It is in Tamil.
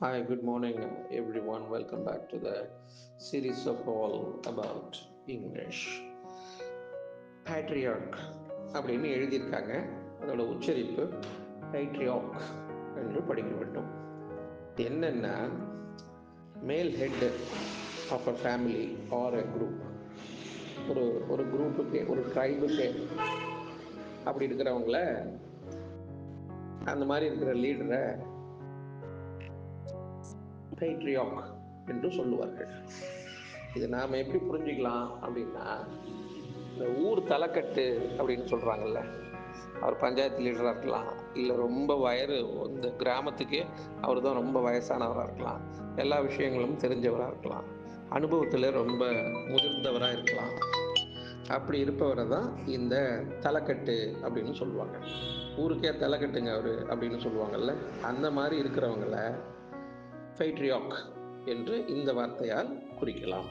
Hi, good morning, everyone. Welcome back to the series of all about English. Patriarch அப்படின்னு எழுதியிருக்காங்க. அதோட உச்சரிப்பு patriarch என்று படிக்க வேண்டும். என்னென்னா மேல் head of a family or a group, ஒரு ஒரு குரூப்புக்கு, ஒரு ட்ரைபுக்கு அப்படி இருக்கிறவங்கள, அந்த மாதிரி இருக்கிற லீடரை பேட்ரியார்க் என்று சொல்லுவார்கள். இது நாம் எப்படி புரிஞ்சுக்கலாம் அப்படின்னா, இந்த ஊர் தலைக்கட்டு அப்படின்னு சொல்கிறாங்கல்ல, அவர் பஞ்சாயத்து லீடராக இருக்கலாம், இல்லை ரொம்ப இந்த கிராமத்துக்கே அவர் தான் ரொம்ப வயசானவராக இருக்கலாம், எல்லா விஷயங்களும் தெரிஞ்சவராக இருக்கலாம், அனுபவத்தில் ரொம்ப முதிர்ந்தவராக இருக்கலாம். அப்படி இருப்பவரை தான் இந்த தலைக்கட்டு அப்படின்னு சொல்லுவாங்க. ஊருக்கே தலைக்கட்டுங்க அவர் அப்படின்னு சொல்லுவாங்கல்ல, அந்த மாதிரி இருக்கிறவங்கள பேட்ரியார்க் என்று இந்த வார்த்தையால் குறிக்கலாம்.